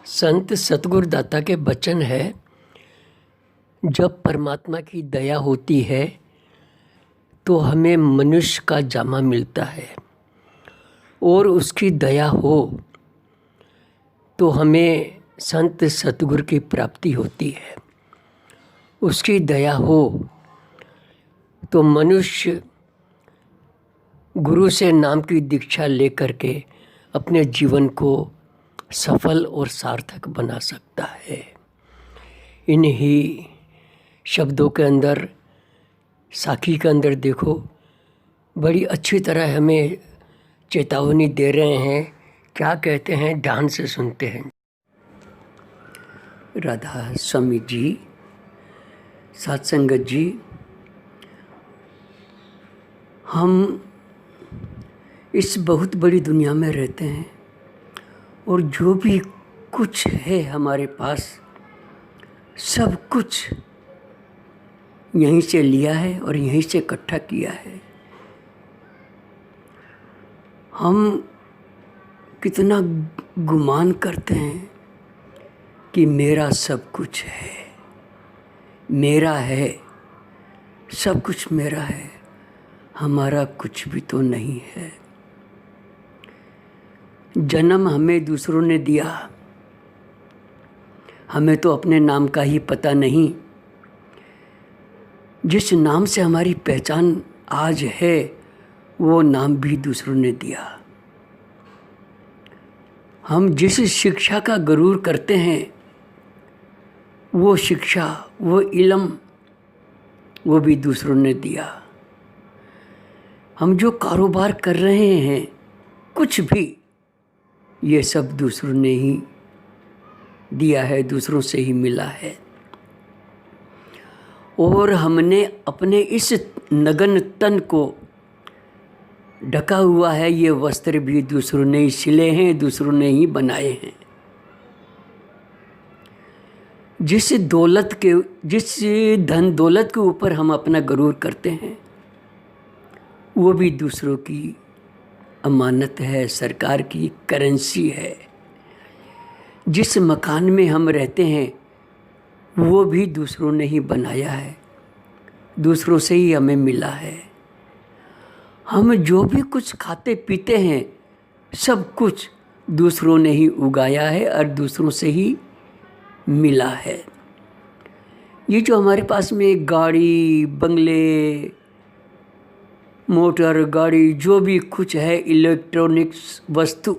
संत सतगुरुदाता के वचन है, जब परमात्मा की दया होती है तो हमें मनुष्य का जामा मिलता है, और उसकी दया हो तो हमें संत सतगुरु की प्राप्ति होती है। उसकी दया हो तो मनुष्य गुरु से नाम की दीक्षा लेकर के अपने जीवन को सफल और सार्थक बना सकता है। इन्हीं शब्दों के अंदर, साखी के अंदर देखो, बड़ी अच्छी तरह हमें चेतावनी दे रहे हैं। क्या कहते हैं, ध्यान से सुनते हैं। राधा स्वामी जी, साथ संगत जी, हम इस बहुत बड़ी दुनिया में रहते हैं और जो भी कुछ है हमारे पास, सब कुछ यहीं से लिया है और यहीं से इकट्ठा किया है। हम कितना गुमान करते हैं कि मेरा सब कुछ है, मेरा है, सब कुछ मेरा है। हमारा कुछ भी तो नहीं है। जन्म हमें दूसरों ने दिया, हमें तो अपने नाम का ही पता नहीं। जिस नाम से हमारी पहचान आज है, वो नाम भी दूसरों ने दिया। हम जिस शिक्षा का गरूर करते हैं, वो शिक्षा, वो इल्म, वो भी दूसरों ने दिया। हम जो कारोबार कर रहे हैं, कुछ भी, ये सब दूसरों ने ही दिया है, दूसरों से ही मिला है। और हमने अपने इस नगन तन को ढका हुआ है, ये वस्त्र भी दूसरों ने ही सिले हैं, दूसरों ने ही बनाए हैं। जिस धन दौलत के ऊपर हम अपना गरूर करते हैं, वो भी दूसरों की अमानत है, सरकार की करेंसी है। जिस मकान में हम रहते हैं, वो भी दूसरों ने ही बनाया है, दूसरों से ही हमें मिला है। हम जो भी कुछ खाते पीते हैं, सब कुछ दूसरों ने ही उगाया है और दूसरों से ही मिला है। ये जो हमारे पास में गाड़ी, बंगले, मोटर गाड़ी, जो भी कुछ है, इलेक्ट्रॉनिक्स वस्तु,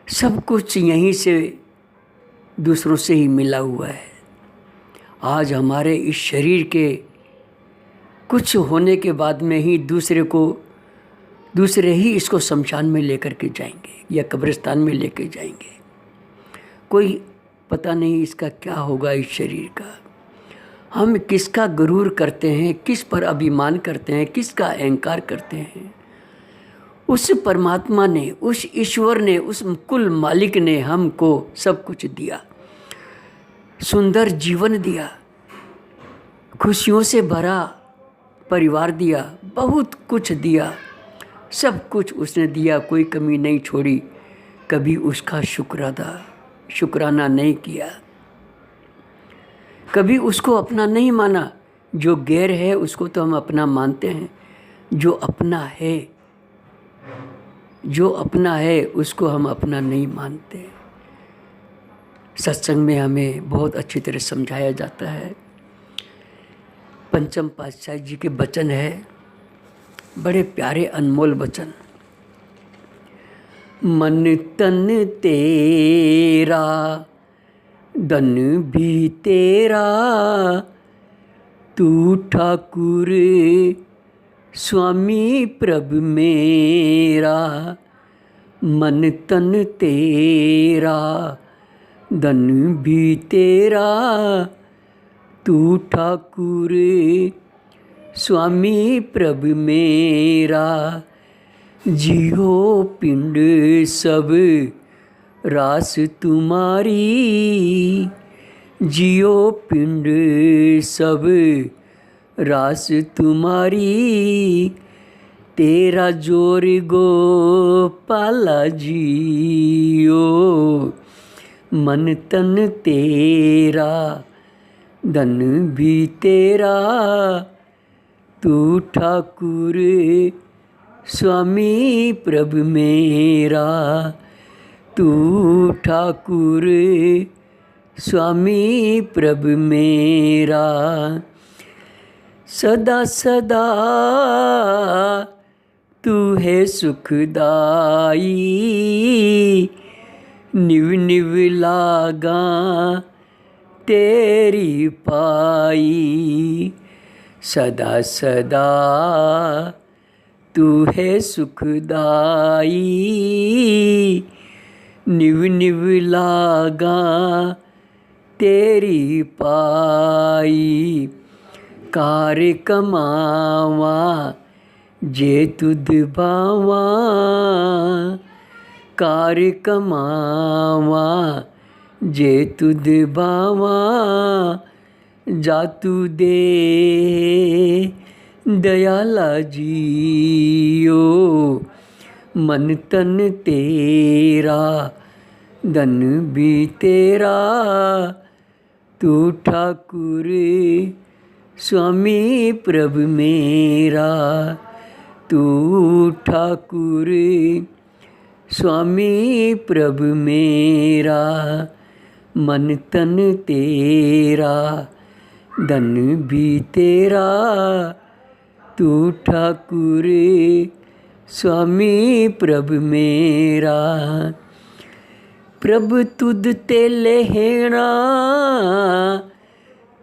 सब कुछ यहीं से दूसरों से ही मिला हुआ है। आज हमारे इस शरीर के कुछ होने के बाद में ही दूसरे ही इसको शमशान में लेकर के जाएंगे या कब्रिस्तान में लेकर जाएंगे। कोई पता नहीं इसका क्या होगा इस शरीर का। हम किसका गरूर करते हैं, किस पर अभिमान करते हैं, किसका अहंकार करते हैं। उस परमात्मा ने, उस ईश्वर ने, उस कुल मालिक ने हमको सब कुछ दिया, सुंदर जीवन दिया, खुशियों से भरा परिवार दिया, बहुत कुछ दिया, सब कुछ उसने दिया, कोई कमी नहीं छोड़ी। कभी उसका शुक्राना नहीं किया, कभी उसको अपना नहीं माना। जो गैर है उसको तो हम अपना मानते हैं, जो अपना है उसको हम अपना नहीं मानते। सत्संग में हमें बहुत अच्छी तरह समझाया जाता है। पंचम पातशाही जी के वचन है, बड़े प्यारे अनमोल वचन। मन तन तेरा, धन भी तेरा, तू ठाकुर स्वामी प्रभु मेरा। मन तन तेरा, धन भी तेरा, तू ठाकुर स्वामी प्रभु मेरा। जियो पिंड सब रास तुम्हारी, जियो पिंड सब रास तुम्हारी। तेरा जोर गोपाला जियो, मन तन तेरा धन भी तेरा, तू ठाकुर स्वामी प्रभु मेरा, तू ठाकुर स्वामी प्रभु मेरा। सदा सदा तू है सुखदाई, निव निव लागा तेरी पाई। सदा सदा तू है सुखदाई, निव निव लागा तेरी पाई। कार्य कमावा जे तुध भावा, कार्य कमावा जे तुध भावा। जातू दे दयाला जियो, मन तन तेरा धन भी तेरा, तू ठाकुर स्वामी प्रभु मेरा, तू ठाकुर स्वामी प्रभु मेरा। मन तन तेरा धन भी तेरा, तू ठाकुर स्वामी प्रभु मेरा। प्रभु तुद ते लेहना,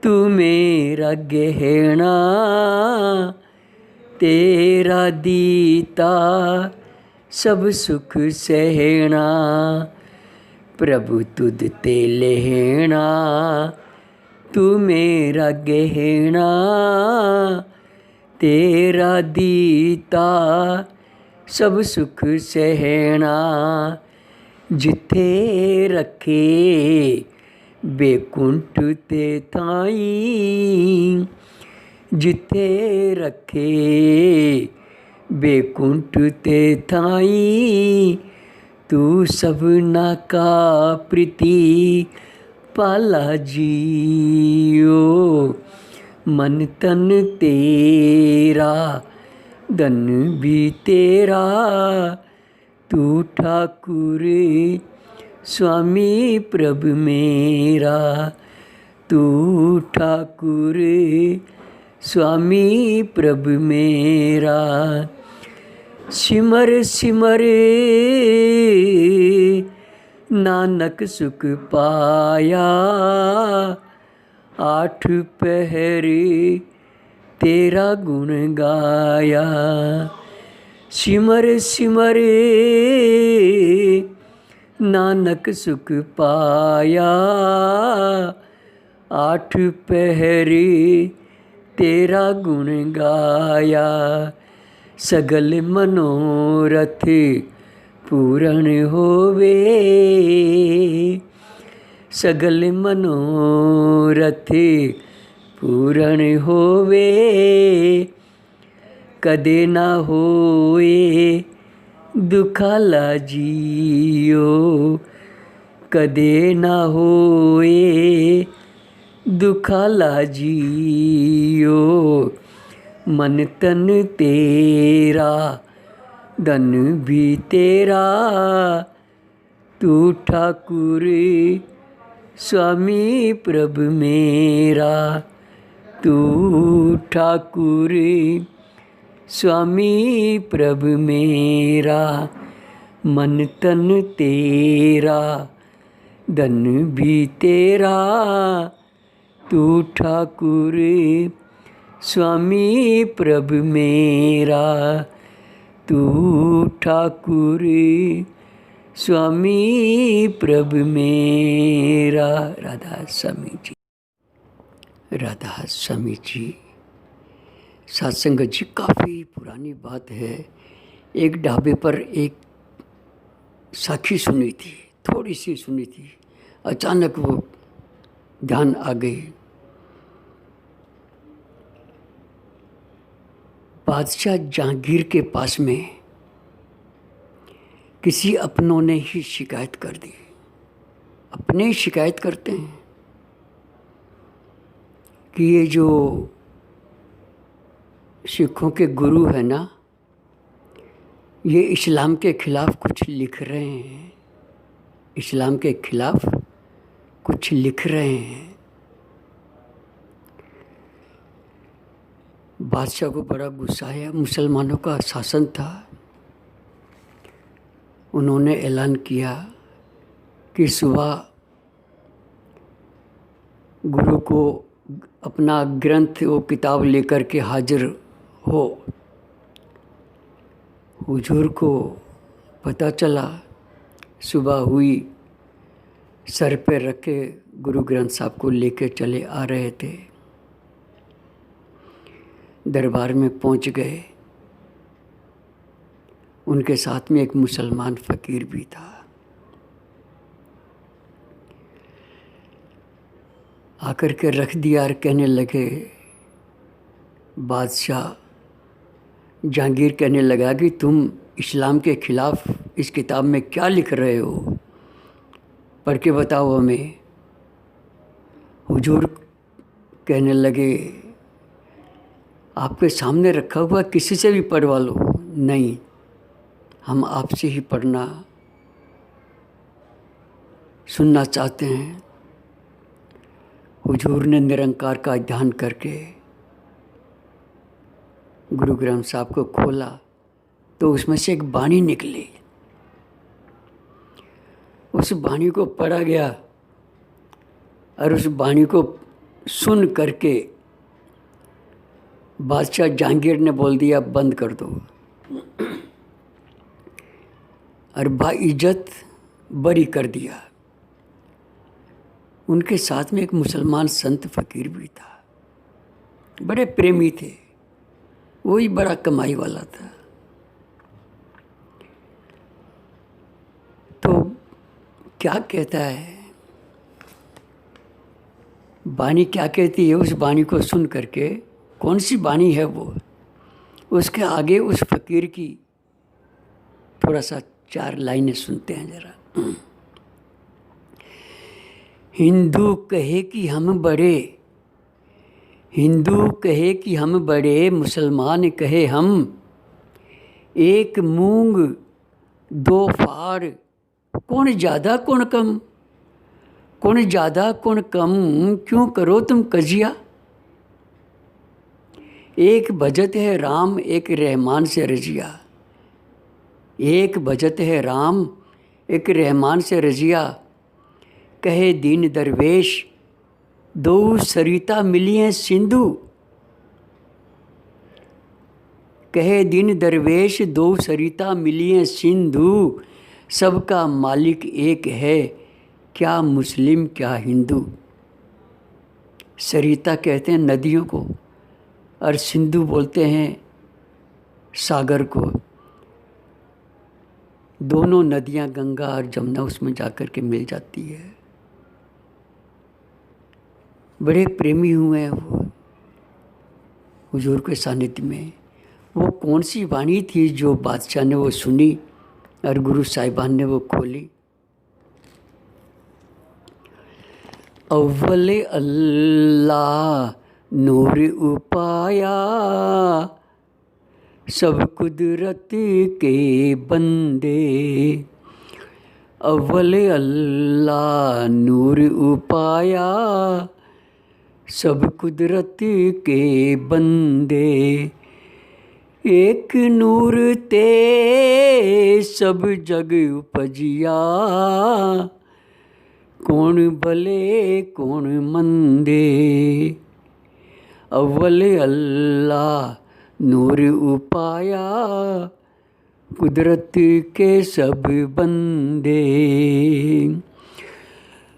तू मेरा गहना, तेरा दीता सब सुख सहना। प्रभु तुद ते लेहना, तू मेरा गहना, तेरा दीता सब सुख सहना। जिथे रखे बेकुंठ ते थाई, जिथे रखे बेकुंठ ते थाई। तू सबना का प्रीति पाला जियो, मन तन तेरा धन भी तेरा, तू ठाकुर स्वामी प्रभु मेरा, तू ठाकुर स्वामी प्रभु मेरा। सिमर सिमर नानक सुख पाया, आठ पहर तेरा गुण गाया। सिमर सिमर नानक सुख पाया, आठ पहर तेरा गुण गाया। सगल मनोरथ पूर्ण होवे, सगल मनोरथ पूर्ण होवे। कदे ना होए दुखाला जियो, कदे ना होए दुखाला जियो। मन तन तेरा धन भी तेरा, तू ठाकुर स्वामी प्रभु मेरा, तू ठाकुर स्वामी प्रभु मेरा। मन तन तेरा धन भी तेरा, तू ठाकुर स्वामी प्रभु मेरा, तू ठाकुर स्वामी प्रभु मेरा। राधा स्वामी जी, राधा स्वामी जी। सत्संग जी, काफ़ी पुरानी बात है। एक ढाबे पर एक साखी सुनी थी, थोड़ी सी सुनी थी, अचानक वो ध्यान आ गई। बादशाह जहांगीर के पास में किसी अपनों ने ही शिकायत कर दी अपने ही शिकायत करते हैं कि ये जो सिखों के गुरु है ना, ये इस्लाम के खिलाफ़ कुछ लिख रहे हैं, इस्लाम के खिलाफ़ कुछ लिख रहे हैं। बादशाह को बड़ा गुस्सा आया, मुसलमानों का शासन था। उन्होंने ऐलान किया कि सुबह गुरु को अपना ग्रंथ, वो किताब लेकर के हाजिर हो। हुजूर को पता चला, सुबह हुई, सर पे रखे गुरु ग्रंथ साहब को लेके चले आ रहे थे। दरबार में पहुंच गए। उनके साथ में एक मुसलमान फ़कीर भी था। आकर के रख दिया और कहने लगे, बादशाह जहांगीर कहने लगा कि तुम इस्लाम के ख़िलाफ़ इस किताब में क्या लिख रहे हो, पढ़ के बताओ हमें। हुजूर कहने लगे, आपके सामने रखा हुआ किसी से भी पढ़वा लो। नहीं, हम आपसे ही पढ़ना सुनना चाहते हैं। हुजूर ने निरंकार का ध्यान करके गुरु ग्रंथ साहब को खोला तो उसमें से एक बाणी निकली। उस बाणी को पढ़ा गया और उस बाणी को सुन करके बादशाह जहांगीर ने बोल दिया, बंद कर दो। और बाइज्जत बरी कर दिया। उनके साथ में एक मुसलमान संत फ़कीर भी था, बड़े प्रेमी थे, वही बड़ा कमाई वाला था। तो क्या कहता है, बानी क्या कहती है, उस बानी को सुन करके, कौन सी बानी है वो, उसके आगे उस फ़कीर की थोड़ा सा 4 लाइनें सुनते हैं ज़रा। हिंदू कहे कि हम बड़े, हिंदू कहे कि हम बड़े, मुसलमान कहे हम एक मूंग 2 फाड़, कौन ज़्यादा कौन कम, कौन ज़्यादा कौन कम, क्यों करो तुम कजिया। एक भजत है राम, एक रहमान से रजिया, एक भजत है राम, एक रहमान से रजिया। कहे दीन दरवेश, 2 सरिता मिली हैं सिंधु। कहे दीन दरवेश, 2 सरिता मिली हैं सिंधु। सबका मालिक एक है, क्या मुस्लिम क्या हिंदू। सरिता कहते हैं नदियों को और सिंधु बोलते हैं सागर को। दोनों नदियाँ गंगा और जमुना उसमें जाकर के मिल जाती है। बड़े प्रेमी हुए हैं वो हुजूर के सानिध्य में। वो कौन सी वाणी थी जो बादशाह ने वो सुनी और गुरु साहिबान ने वो खोली। अव्वले अल्लाह नूर उपाया, सब कुदरत के बंदे। अव्वले अल्लाह नूर उपाया, सब कुदरत के बंदे। एक नूर ते सब जग उपजिया, कौन भले कौन मंदे। अव्वल अल्लाह नूर उपाया, कुदरत के सब बंदे।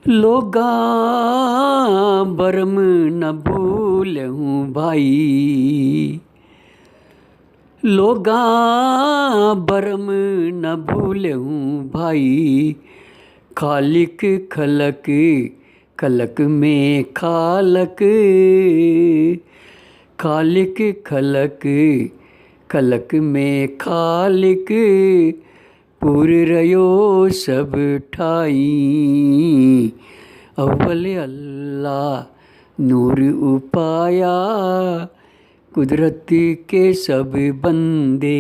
लोगा बरम न भूलूं भाई, लोगा बरम न भूलूं भाई। खालिक खलक खलक में खालक, खालिक खलक खलक में खालिक। पूर रयो सब ठाई। अव्वल अल्लाह नूर उपाया, कुदरत के सब बंदे।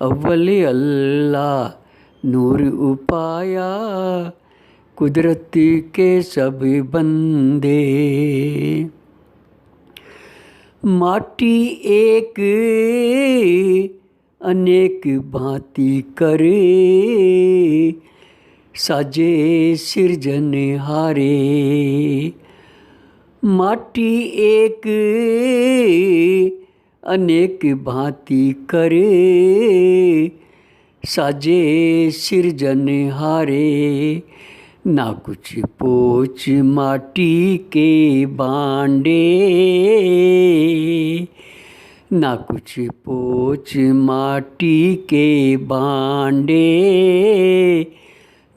अव्वल अल्लाह नूर उपाया, कुदरत के सब बंदे। माटी एक अनेक भांति करे, साजे सिरजनहारे। माटी एक अनेक भांति करे, साजे सिरजनहारे। ना कुछ पोच माटी के बांडे, ना कुछ पोच माटी के बांडे।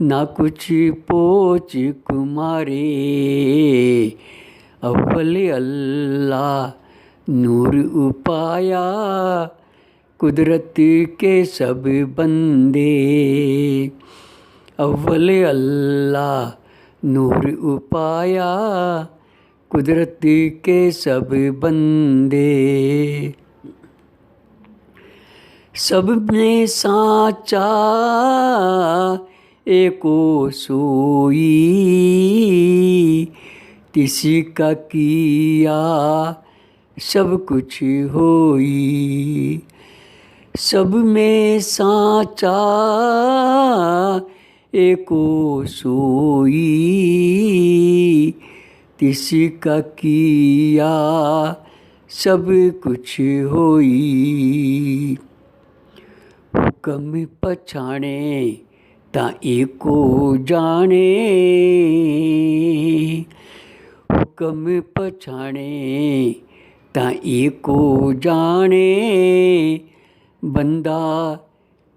ना कुछ पोच कुमारे। अव्वल अल्लाह नूर उपाया, कुदरत के सब बंदे। अव्वल अल्लाह नूर उपाया, कुदरत के सब बंदे। सब में साचा एको सोई, तिसी का किया सब कुछ होई। सब में साचा एको सोई, तिसी का किया सब कुछ होई। हुक्म पछाणे ता एको जाने, हुक्म पछाणे ता एको जाने। बंदा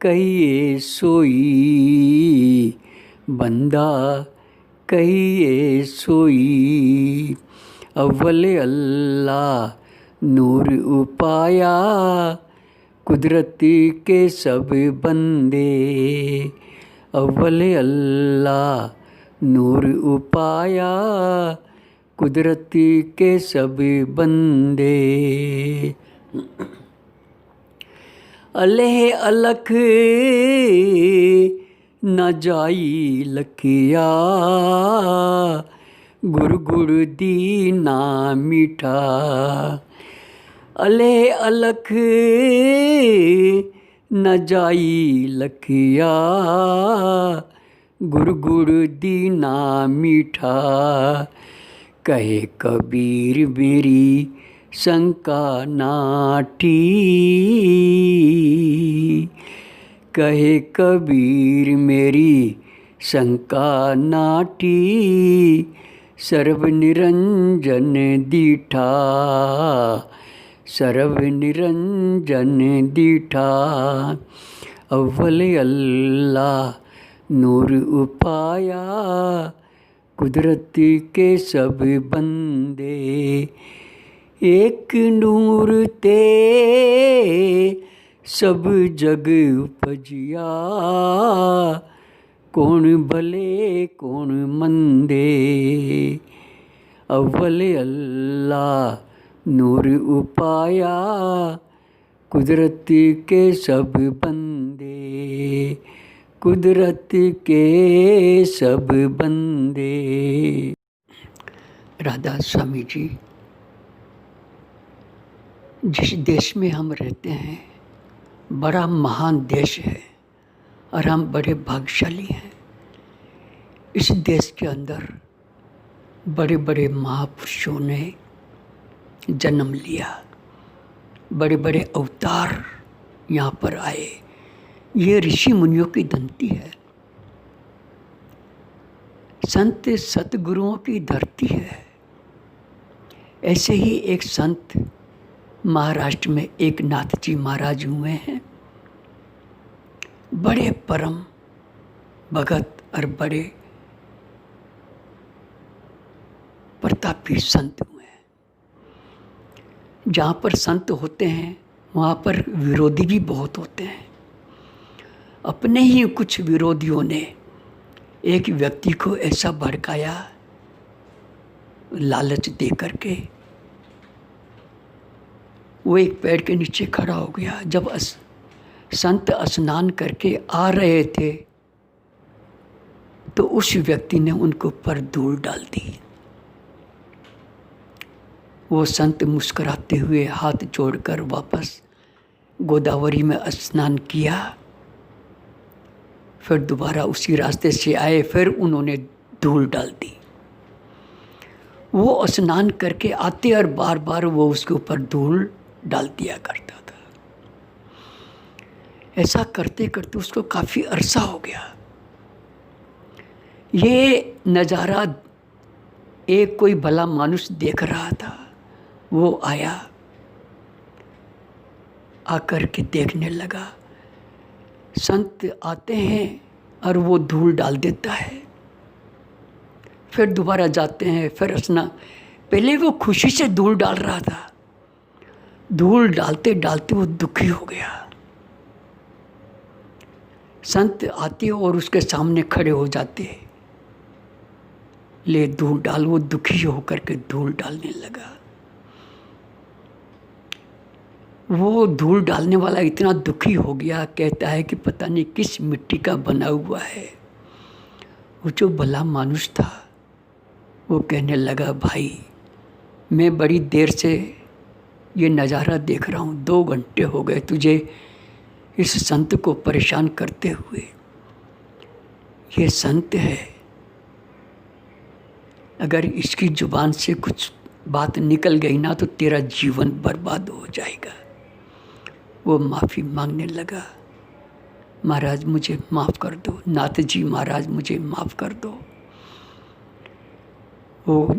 कहिए सोई, बंदा कहिए सोई। अव्वल अल्लाह नूर उपाया, कुदरत के सब बंदे। अव्वल अल्लाह नूर उपाया, कुदरत के सब बंदे। अलेह अलख न जाई लखिया, गुर गुर दीना मीठा। अलेह अलख न जाई लखिया, गुर गुर दीना मीठा। कहे कबीर मेरी शंका नाटी, कहे कबीर मेरी शंका नाटी। सर्व निरंजन दीठा, सर्व निरंजन दीठा। अव्वल अल्लाह नूर उपाया, कुदरत के सब बंदे। एक नूर ते सब जग उपजिया, कौन भले कौन मंदे। अव्वल अल्लाह नूर उपाया, कुदरत के सब बंदे। कुदरत के सब बंदे। राधा स्वामी जी, जिस देश में हम रहते हैं बड़ा महान देश है और हम बड़े भाग्यशाली हैं। इस देश के अंदर बड़े बड़े महापुरुषों ने जन्म लिया, बड़े बड़े अवतार यहाँ पर आए। ये ऋषि मुनियों की धरती है, संत सतगुरुओं की धरती है। ऐसे ही एक संत महाराष्ट्र में एक नाथ जी महाराज हुए हैं, बड़े परम भगत और बड़े प्रतापी संत हुए हैं। जहाँ पर संत होते हैं वहाँ पर विरोधी भी बहुत होते हैं। अपने ही कुछ विरोधियों ने एक व्यक्ति को ऐसा भड़काया लालच दे करके। वो एक पेड़ के नीचे खड़ा हो गया। जब संत स्नान करके आ रहे थे तो उस व्यक्ति ने उनके ऊपर धूल डाल दी। वो संत मुस्कुराते हुए हाथ जोड़कर वापस गोदावरी में स्नान किया। फिर दोबारा उसी रास्ते से आए, फिर उन्होंने धूल डाल दी। वो स्नान करके आते और बार बार वो उसके ऊपर धूल डाल दिया करता था। ऐसा करते करते उसको काफ़ी अरसा हो गया। ये नज़ारा एक कोई भला मानुष देख रहा था। वो आया, आकर के देखने लगा। संत आते हैं और वो धूल डाल देता है, फिर दोबारा जाते हैं, फिर स्नान। पहले वो खुशी से धूल डाल रहा था, धूल डालते डालते वो दुखी हो गया। संत आते और उसके सामने खड़े हो जाते, ले धूल डाल। वो दुखी होकर के धूल डालने लगा। वो धूल डालने वाला इतना दुखी हो गया, कहता है कि पता नहीं किस मिट्टी का बना हुआ है। वो जो भला मानुष था वो कहने लगा, भाई मैं बड़ी देर से ये नज़ारा देख रहा हूँ, 2 घंटे हो गए तुझे इस संत को परेशान करते हुए। ये संत है, अगर इसकी जुबान से कुछ बात निकल गई ना तो तेरा जीवन बर्बाद हो जाएगा। वो माफ़ी मांगने लगा, महाराज मुझे माफ़ कर दो, नाथ जी महाराज मुझे माफ़ कर दो। वो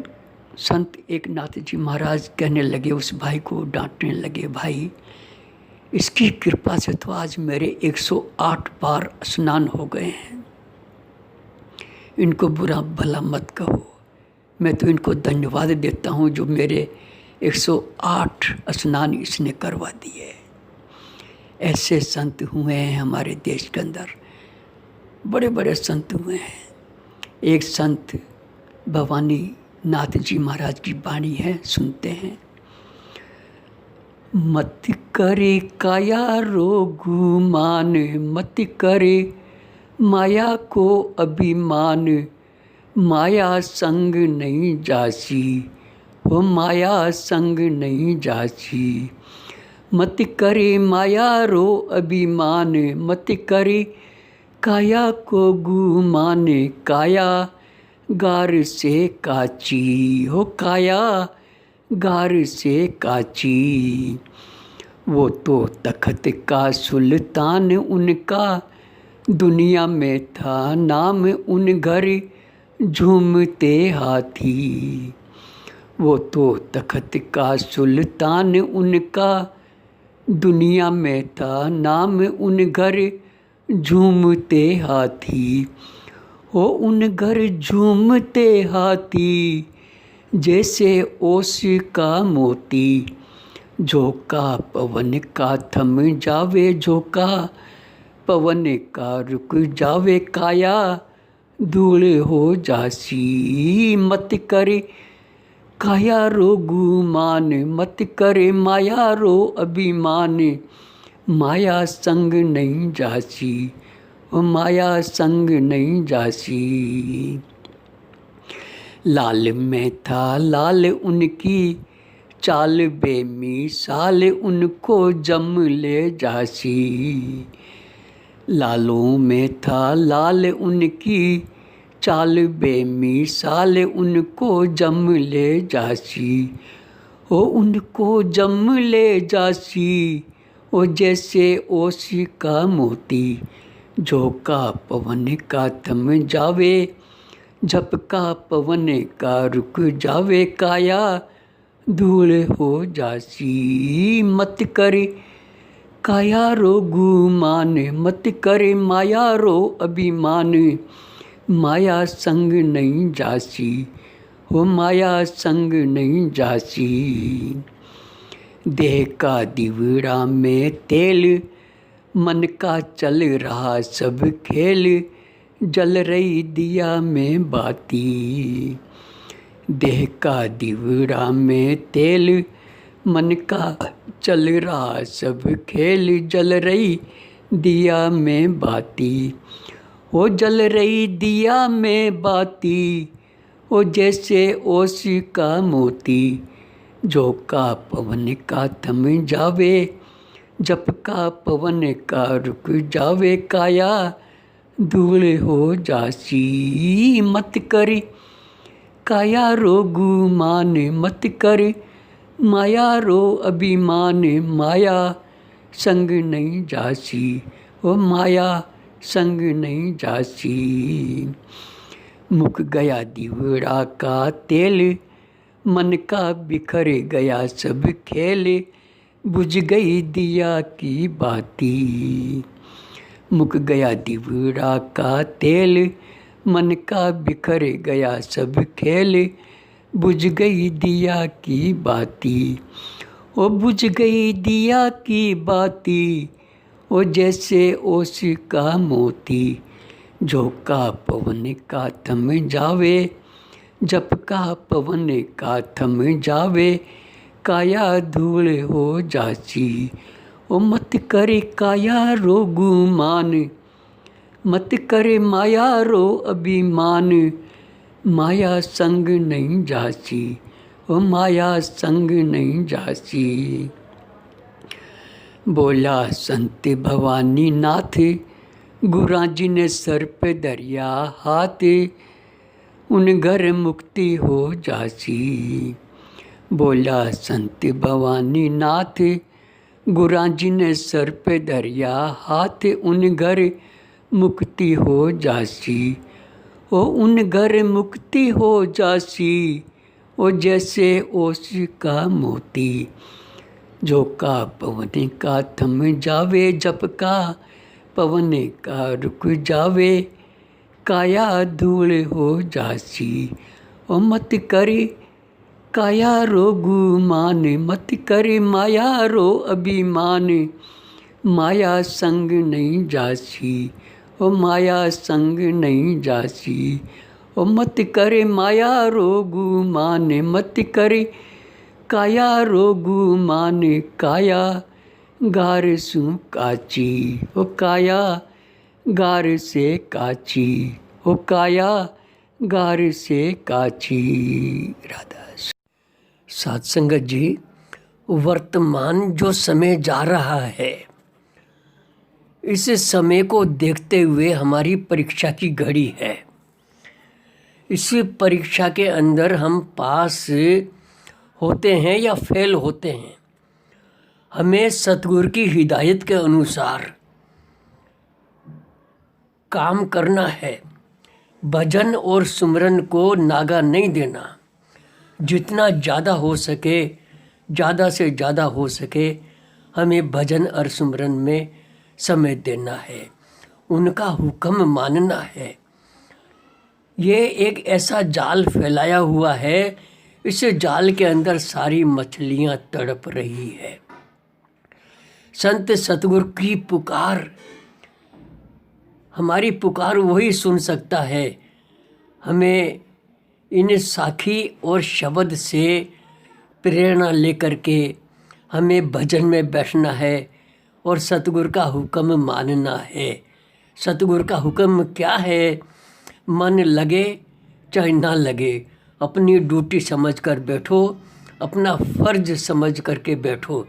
संत एक नाथ जी महाराज कहने लगे, उस भाई को डांटने लगे, भाई इसकी कृपा से तो आज मेरे 108 बार स्नान हो गए हैं। इनको बुरा भला मत कहो, मैं तो इनको धन्यवाद देता हूँ जो मेरे 108 स्नान इसने करवा दिए। ऐसे संत हुए हैं हमारे देश के अंदर, बड़े बड़े संत हुए हैं। एक संत भवानी नाथ जी महाराज की वाणी है, सुनते हैं। मत करे काया रोगुमान, मत करे माया को अभिमान, माया संग नहीं जासी, हो माया संग नहीं जासी। मत करे माया रो अभिमान, मत करे काया को गुमान, काया गार से काची, हो काया गार से काची। वो तो तख्त का सुल्तान उनका, दुनिया में था नाम उन घर झूमते हाथी। वो तो तख्त का सुल्तान उनका, दुनिया में था नाम उन घर झूमते हाथी। हो उन घर झूमते हाथी, जैसे ओस का मोती। झोंका पवन का थम जावे, झोंका पवन का रुक जावे, काया धूल हो जासी। मत करे काया रो गुमान, मत करे माया रो अभिमान, माया संग नहीं जासी, वो माया संग नहीं जासी। लाल में था लाल उनकी चाल, बेमिसाल उनको जम ले जासी। लालों में था लाल उनकी चाल, बेमिसाल उनको जम ले जासी। ओ उनको जम ले जासी, ओ जैसे ओस का मोती। झोंका पवन का थम जावे, झपका पवन का रुक जावे, काया धूल हो जासी। मत करे काया रो गुमान, मत करे माया रो अभिमान, माया संग नहीं जासी, हो माया संग नहीं जासी। देह का दिवड़ा में तेल, मन का चल रहा सब खेल, जल रही दिया में बाती। देह का दिवड़ा में तेल, मन का चल रहा सब खेल, जल रही दिया में बाती। वो जल रही दिया में बाती, वो जैसे ओस का मोती। झोंका पवन का थम जावे, जप का पवन का रुक जावे। काया धूल हो जासी, मत कर काया रो गुमान, मत कर माया रो अभिमान। माया संग नहीं जासी, वो माया संग नहीं जासी। मुक गया दिवड़ा का तेल, मन का बिखर गया सब खेल। बुझ गई दिया की बाती। मुक गया दिवड़ा का तेल, मन का बिखर गया सब खेल। बुझ गई दिया की बाती। ओ बुझ गई दिया की बाती, ओ जैसे ओस का मोती। झोंका पवन का थम जावे, जप का पवन का थम जावे। काया धूल हो जासी, ओ मत करे काया रो गुमान। मत करे माया रो अभिमान। माया संग नहीं जासी, ओ माया संग नहीं जासी। बोला संत भवानी नाथ, गुरा जी ने सर पे दरिया हाथ। उन घर मुक्ति हो जासी। बोला संत भवानी नाथ, गुरा जी ने सर पे दरिया हाथ। उन घर मुक्ति हो जासी, ओ उन घर मुक्ति हो जासी। ओ जैसे ओस का मोती। झोंका पवन का थम जावे, जप का पवन का रुक जावे। काया धूल हो जासी, ओ मत करे काया रो गुमान। मत करे माया रो अभिमान। माया संग नहीं जासी, ओ माया संग नहीं जासी। ओ मत करे माया रो गुमान। मत करे काया रो गुमान। काया गार सु काची, ओ काया गार से काची। ओ काया गार से काची। राधा। साध संगत जी, वर्तमान जो समय जा रहा है, इस समय को देखते हुए हमारी परीक्षा की घड़ी है। इस परीक्षा के अंदर हम पास होते हैं या फेल होते हैं, हमें सतगुरु की हिदायत के अनुसार काम करना है। भजन और सुमरन को नागा नहीं देना। जितना ज़्यादा हो सके, ज़्यादा से ज़्यादा हो सके, हमें भजन और सुमरन में समय देना है। उनका हुक्म मानना है। ये एक ऐसा जाल फैलाया हुआ है, इस जाल के अंदर सारी मछलियाँ तड़प रही है। संत सतगुरु की पुकार, हमारी पुकार वही सुन सकता है। हमें इन साखी और शब्द से प्रेरणा लेकर के हमें भजन में बैठना है और सतगुरु का हुक्म मानना है। सतगुरु का हुक्म क्या है? मन लगे चाहे ना लगे, अपनी ड्यूटी समझ कर बैठो, अपना फर्ज समझ करके बैठो।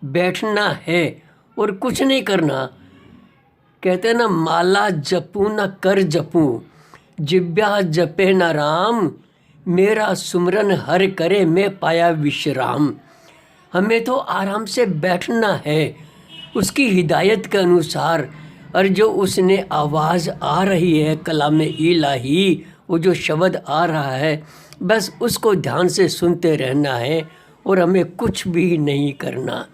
बैठना है और कुछ नहीं करना। कहते हैं ना, माला जपूं न कर जपूं, जिब्या जपे न राम। मेरा सुमरन हर करे, मैं पाया विश्राम। हमें तो आराम से बैठना है उसकी हिदायत के अनुसार। और जो उसने आवाज़ आ रही है कलामे इलाही, वो जो शब्द आ रहा है, बस उसको ध्यान से सुनते रहना है और हमें कुछ भी नहीं करना।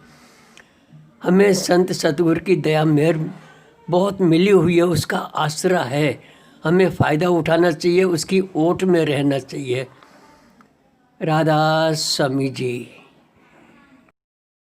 हमें संत सतगुरु की दया मेहर बहुत मिली हुई है, उसका आसरा है। हमें फ़ायदा उठाना चाहिए, उसकी ओट में रहना चाहिए। राधा स्वामी जी।